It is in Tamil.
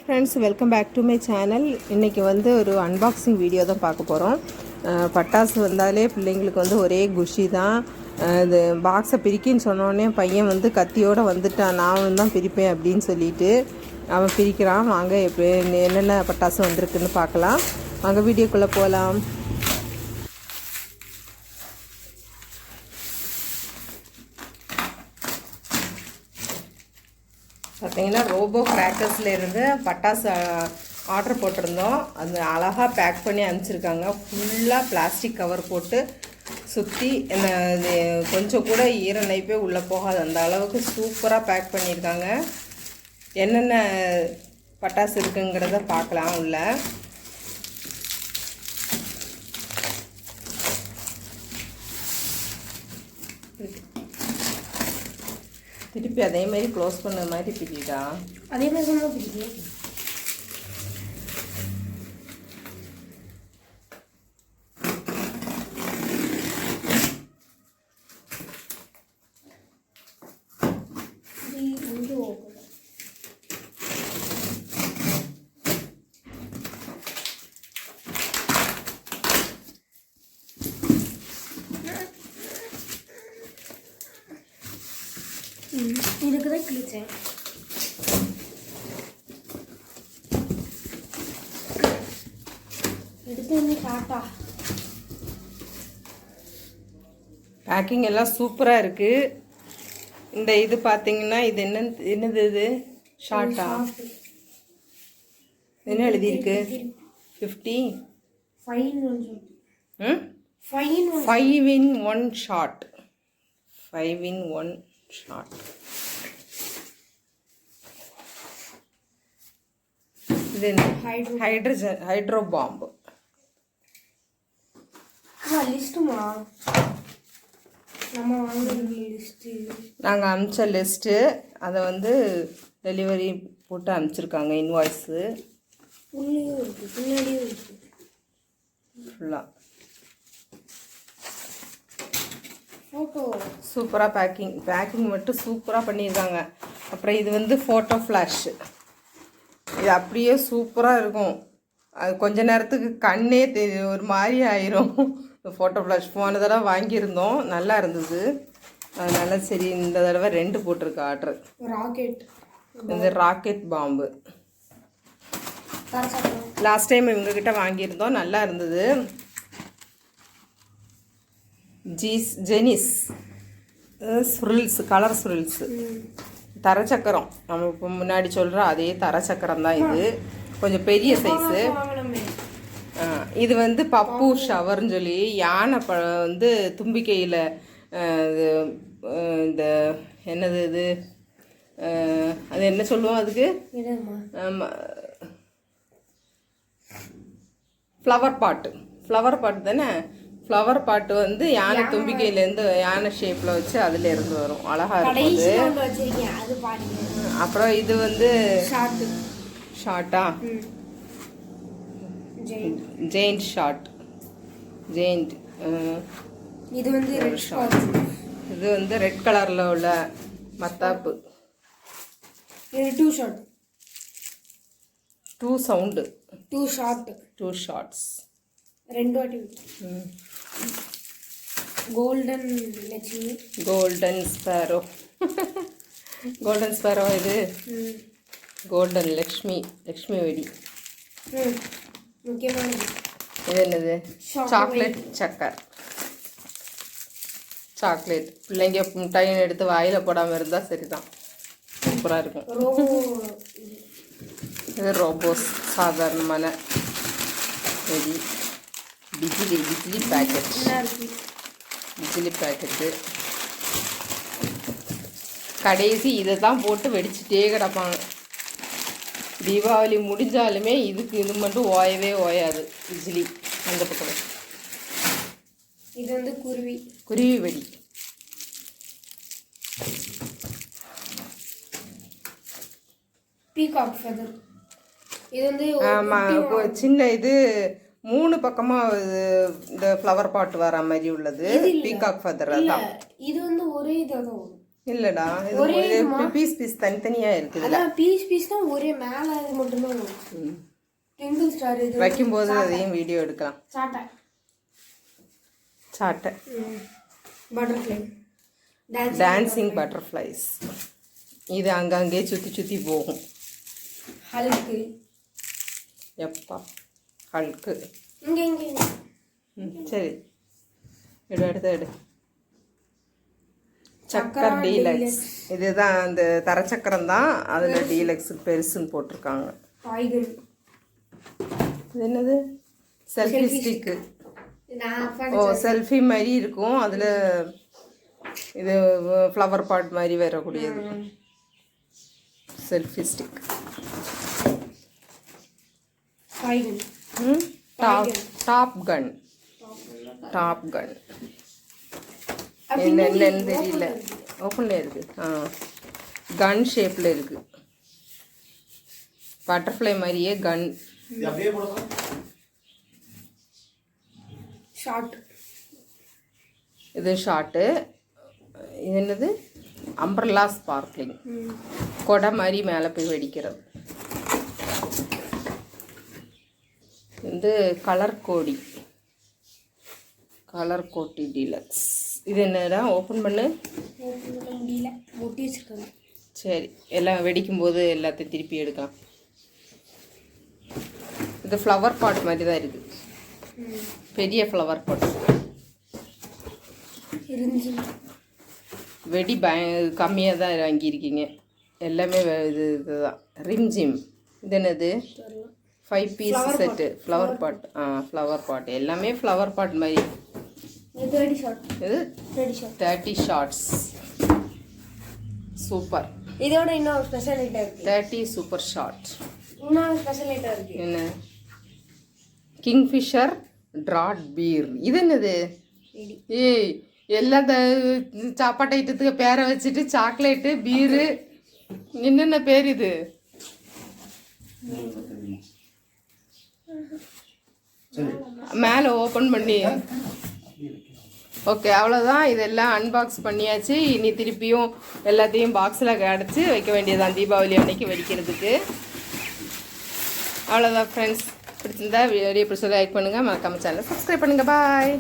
Friends, welcome back to my channel. இன்றைக்கி வந்து ஒரு அன்பாக்சிங் வீடியோ தான் பார்க்க போகிறோம். பட்டாசு வந்தாலே பிள்ளைங்களுக்கு வந்து ஒரே குஷி தான். இது பாக்ஸை பிரிக்கின்னு சொன்னோடனே பையன் வந்து கத்தியோடு வந்துட்டான். நான் தான் பிரிப்பேன் அப்படின்னு சொல்லிட்டு அவன் பிரிக்கிறான். வாங்க எப்படி என்னென்ன பட்டாசு வந்திருக்குன்னு பார்க்கலாம். வாங்க வீடியோக்குள்ளே போகலாம். பார்த்தீங்கன்னா ரோபோ கிராக்கர்ஸ்லேருந்து பட்டாசு ஆர்டர் போட்டிருந்தோம். அது அழகாக பேக் பண்ணி அனுப்பிச்சிருக்காங்க. ஃபுல்லாக பிளாஸ்டிக் கவர் போட்டு சுற்றி இந்த கொஞ்சம் கூட ஈர நைப்பே உள்ளே போகாது, அந்த அளவுக்கு சூப்பராக பேக் பண்ணியிருக்காங்க. என்னென்ன பட்டாசு இருக்குங்கிறத பார்க்கலாம். உள்ள திருப்பி அதே மாதிரி க்ளோஸ் பண்ண மாதிரி பிரிடா, அதே மாதிரி தான் பிரிக்கிறேன். இதுக்கு தான் கிழிச்சேன். எடுத்து வந்து டாட்டா. பேக்கிங் எல்லாம் சூப்பராக இருக்குது. இந்த இது பார்த்தீங்கன்னா இது என்னது இது ஷார்ட்டா? என்ன எழுதியிருக்கு? 50 5 in 1 ஷாட். 5 in 1 shot. இது ஹைட்ரோ பாம்பு. லிஸ்ட்டுமா நம்ம வாங்கின லிஸ்ட்டு, நாங்கள் அனுப்பிச்ச லிஸ்ட்டு. அதை வந்து டெலிவரி போட்டு அனுப்பிச்சிருக்காங்க. இன்வாய்ஸு உள்ளேயும் இருக்குது, பின்னாடியும் இருக்குது. ஃபுல்லாக ஃபோட்டோ சூப்பராக பேக்கிங் மட்டும் சூப்பராக பண்ணியிருக்காங்க. அப்புறம் இது வந்து ஃபோட்டோ ஃப்ளாஷ். இது அப்படியே சூப்பராக இருக்கும். அது கொஞ்ச நேரத்துக்கு கண்ணே ஒரு மாதிரி ஆயிரும். ஃபோட்டோ ஃப்ளாஷ் போன தடவை வாங்கியிருந்தோம், நல்லா இருந்தது. அதனால சரி இந்த தடவை 2 போட்டிருக்கு ஆர்டர். இந்த ராக்கெட் பாம்பு லாஸ்ட் டைம் இவங்ககிட்ட வாங்கியிருந்தோம், நல்லா இருந்தது. ஜெனிஸ் சுருள்ஸ், கலர் சுருள்ஸு, தரச்சக்கரம். நம்ம இப்போ முன்னாடி சொல்கிற அதே தரச்சக்கரம் தான். இது கொஞ்சம் பெரிய சைஸு. இது வந்து பப்பு ஷவர்னு சொல்லி யானை வந்து தும்பிக்கையில் இந்த என்னது இது அது என்ன சொல்லுவோம் அதுக்கு? ஃப்ளவர் பாட்டு தானே. ஃப்ளவர் பாட்டு வந்து யானை தும்பிக்கையிலேருந்து யானை ஷேப்பில் வச்சு அதுலேருந்து வரும். அழகாக இருக்குது. அப்புறம் இது வந்து ஷார்ட்டா, ஜெயிண்ட் ஷார்ட். ஜெயிண்ட் இது வந்து இது வந்து ரெட் கலரில் உள்ள மத்தாப்பு. இது 2 ஷார்ட், 2 சவுண்டு, 2 ஷார்ட், 2 ஷார்ட்ஸ். 2 வாட்டி. Golden Lakshmi, golden Sparrow. Golden Sparrow இது. கோல்டன் லக்ஷ்மி வெடி. முக்கியமானது இது என்னது? சாக்லேட் சக்கர். சாக்லேட் பிள்ளைங்க மிட்டாயின்னு எடுத்து வாயில் போடாமல் இருந்தால் சரிதான், சூப்பராக இருக்கும். இது ரோபோஸ் சாதாரணமான வெடி. பிஜிலி பேக்கெட்டு. கடைசி இதை தான் போட்டு வெடிச்சிட்டே கிடப்பாங்க. தீபாவளி முடிஞ்சாலுமே இது மட்டும் ஓயாது. பிஜிலி அந்த பக்கம். இது வந்து குருவி வெடி. Peacock feather. இது வந்து ஆமாம், சின்ன இது 3 பக்கமாக இந்த ஃப்ளவர் பாட் வர மாதிரி உள்ளது. Peacock feather. அதான் இது வந்து ஒரே இதாக தான் வரும். இல்லடா இது பீஸ் தனித்தனியாக இருக்குது. அதான் பீஸ் தான் ஒரே மேலே அது மட்டும்தான் வரும். ட்விங்கிள் ஸ்டார் இது வைக்கும்போது அதையும் வீடியோ எடுக்கலாம். சாட்டை பட்டர்ஃப்ளை டான்சிங் பட்டர்ஃப்ளைஸ். இது அங்கங்கே சுற்றி போகும். ஹல்க்கு எப்பா ஹல்க்கு. இங்கே சரி எடு. சக்கர் டீலக்ஸ். இதுதான் அந்த தரச்சக்கரம் தான், அதில் டீலக்ஸ் பெருசுன்னு போட்டிருக்காங்க. இது என்னது? Selfie stick. ஓ செல்ஃபி மாதிரி இருக்கும். அதில் இது ஃப்ளவர் பாட் மாதிரி வரக்கூடியது. Selfie stick. டாப் கன் என்னன்னு தெரியல. ஓப்பனில் இருக்கு. கன் ஷேப்பில் இருக்கு. பட்டர்ஃப்ளை மாதிரியே கன். இது ஷார்ட்டு. இது என்னது? Umbrella sparkling. கொடை மாதிரி மேலே போய் வெடிக்கிறது. இது கலர் கோட்டி டீலக்ஸ். இது என்னடா? ஓப்பன் பண்ணு. சரி, எல்லாம் வெடிக்கும் போது எல்லாத்தையும் திருப்பி எடுக்கலாம். இது ஃப்ளவர் பாட் மாதிரி தான் இருக்குது. பெரிய ஃப்ளவர் பாட். வெடி கம்மியாக தான் வாங்கியிருக்கீங்க. எல்லாமே இதுதான். ரிம்ஜிம். இது என்னது? 5 பீஸ் செட்டு. ஃப்ளவர் பாட் எல்லாமே ஃப்ளவர் பாட் மாதிரி. இது 30 ஷார்ட்ஸ். சூப்பர். இதோட இன்னொரு ஸ்பெஷல் ஐட்டம் இருக்கு. 30 சூப்பர் ஷார்ட். இன்னொரு ஸ்பெஷல் ஐட்டம் இருக்கு. என்ன? Kingfisher draught beer. இது என்னது? ஏய் எல்லா சாப்பாட்டு ஐட்டத்துக்கு பேரை வச்சுட்டு சாக்லேட்டு பீரு என்னென்ன பேர் இது? மேலே ஓப்பன் பண்ணி. ஓகே அவ்வளோதான். இதெல்லாம் அன்பாக்ஸ் பண்ணியாச்சு. இனி திருப்பியும் எல்லாத்தையும் பாக்ஸில் அடைச்சி வைக்க வேண்டியதான் தீபாவளி அன்னைக்கு வெடிக்கிறதுக்கு. அவ்வளோதான் ஃப்ரெண்ட்ஸ். பிடிச்சிருந்தா வீடியோ பிடிச்சதை லைக் பண்ணுங்கள். மறக்காம சேனலை சப்ஸ்கிரைப் பண்ணுங்கள். பாய்.